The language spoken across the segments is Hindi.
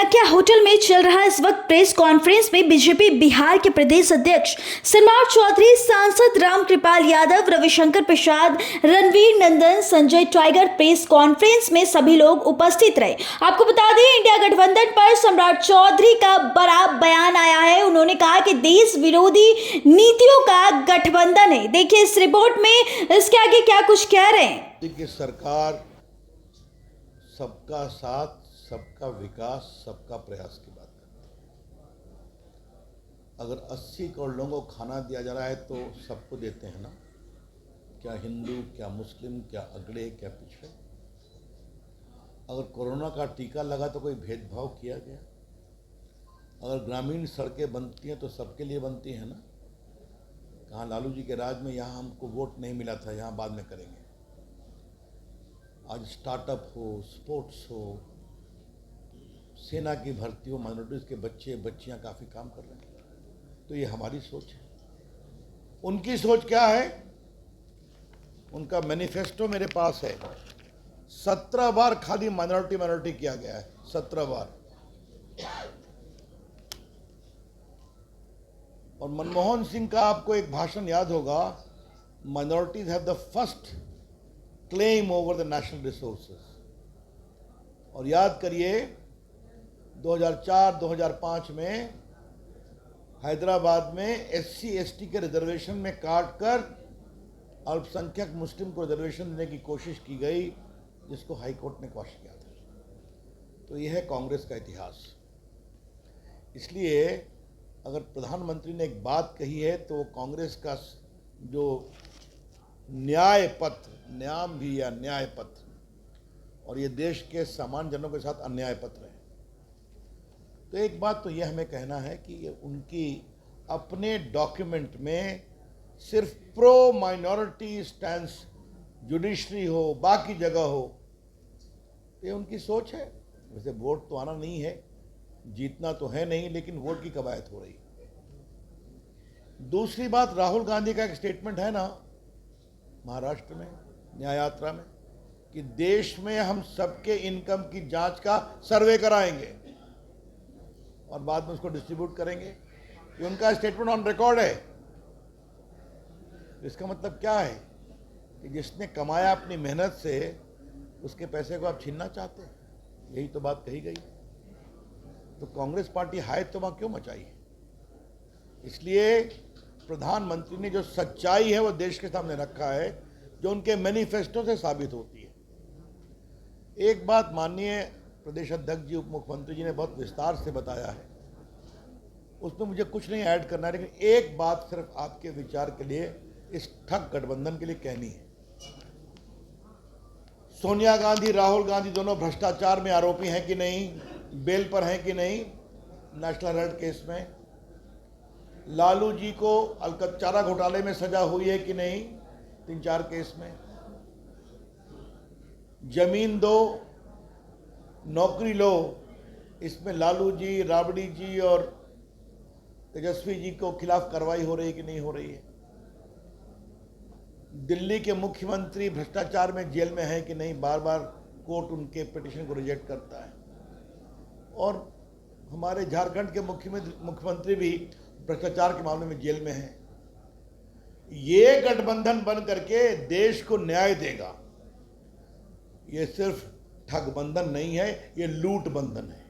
चाणक्य होटल में चल रहा इस वक्त प्रेस कॉन्फ्रेंस में बीजेपी बिहार के प्रदेश अध्यक्ष सनमार्ग चौधरी, सांसद रामकृपाल यादव, रविशंकर प्रसाद, रणवीर नंदन, संजय टाइगर प्रेस कॉन्फ्रेंस में सभी लोग उपस्थित रहे। आपको बता दें, इंडिया गठबंधन पर सम्राट चौधरी का बड़ा बयान आया है। उन्होंने कहा कि देश विरोधी नीतियों का गठबंधन है। देखिए इस रिपोर्ट में इसके आगे क्या कुछ कह रहे हैं। कि सरकार सबका साथ, सबका विकास, सबका प्रयास की बात करती है। अगर 80 करोड़ लोगों को खाना दिया जा रहा है तो सबको देते हैं ना, क्या हिंदू, क्या मुस्लिम, क्या अगड़े, क्या पिछड़े। अगर कोरोना का टीका लगा तो कोई भेदभाव किया गया। अगर ग्रामीण सड़कें बनती हैं तो सबके लिए बनती हैं ना। कहाँ लालू जी के राज में यहाँ हमको वोट नहीं मिला था, यहाँ बाद में करेंगे। आज स्टार्टअप हो, स्पोर्ट्स हो, सेना की भर्ती हो, माइनॉरिटीज़ के बच्चे बच्चियां काफ़ी काम कर रहे हैं। तो ये हमारी सोच है। उनकी सोच क्या है? उनका मैनिफेस्टो मेरे पास है। 17 बार खाली माइनॉरिटी किया गया है, 17 बार। और मनमोहन सिंह का आपको एक भाषण याद होगा, minorities have the first claim over the national resources. और याद करिए 2004-2005 में हैदराबाद में SC/ST के रिजर्वेशन में काट कर अल्पसंख्यक मुस्लिम को रिजर्वेशन देने की कोशिश की गई, जिसको हाई कोर्ट ने क्वॉश किया था। तो यह है कांग्रेस का इतिहास। इसलिए अगर प्रधानमंत्री ने एक बात कही है तो कांग्रेस का जो न्याय पत्र, न्याम भी या न्याय पत्र, और ये देश के सामान्य जनों के साथ अन्याय पत्र है। तो एक बात तो ये हमें कहना है कि ये उनकी अपने डॉक्यूमेंट में सिर्फ प्रो माइनॉरिटी स्टैंस, जुडिशरी हो, बाकी जगह हो, ये उनकी सोच है। वैसे वोट तो आना नहीं है, जीतना तो है नहीं, लेकिन वोट की कवायद हो रही है। दूसरी बात, राहुल गांधी का एक स्टेटमेंट है ना महाराष्ट्र में न्याय यात्रा में, कि देश में हम सबके इनकम की जांच का सर्वे कराएंगे और बाद में उसको डिस्ट्रीब्यूट करेंगे। ये उनका स्टेटमेंट ऑन रिकॉर्ड है। इसका मतलब क्या है कि जिसने कमाया अपनी मेहनत से, उसके पैसे को आप छीनना चाहते हैं। यही तो बात कही गई। तो कांग्रेस पार्टी हाय तो वहां क्यों मचाई है? इसलिए प्रधानमंत्री ने जो सच्चाई है वो देश के सामने रखा है, जो उनके मैनिफेस्टो से साबित होती है। एक बात माननीय प्रदेश अध्यक्ष जी, उप मुख्यमंत्री जी ने बहुत विस्तार से बताया है, उसमें मुझे कुछ नहीं ऐड करना है, लेकिन एक बात सिर्फ आपके विचार के लिए, इस ठग गठबंधन के लिए कहनी है। सोनिया गांधी, राहुल गांधी दोनों भ्रष्टाचार में आरोपी हैं कि नहीं, बेल पर हैं कि नहीं नेशनल हेराल्ड केस में। लालू जी को चारा घोटाले में सजा हुई है कि नहीं 3-4 केस में। जमीन दो नौकरी लो, इसमें लालू जी, राबड़ी जी और तेजस्वी जी को खिलाफ कार्रवाई हो रही है कि नहीं हो रही है। दिल्ली के मुख्यमंत्री भ्रष्टाचार में जेल में है कि नहीं, बार बार कोर्ट उनके पिटीशन को रिजेक्ट करता है। और हमारे झारखंड के मुख्यमंत्री भी भ्रष्टाचार के मामले में जेल में हैं। ये गठबंधन बन करके देश को न्याय देगा। ये सिर्फ ठग बंधन नहीं है, ये लूट बंधन है।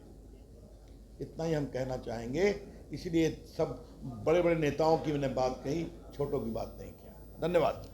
इतना ही हम कहना चाहेंगे। इसलिए सब बड़े बड़े नेताओं की मैंने बात कही, छोटों की बात नहीं की। धन्यवाद।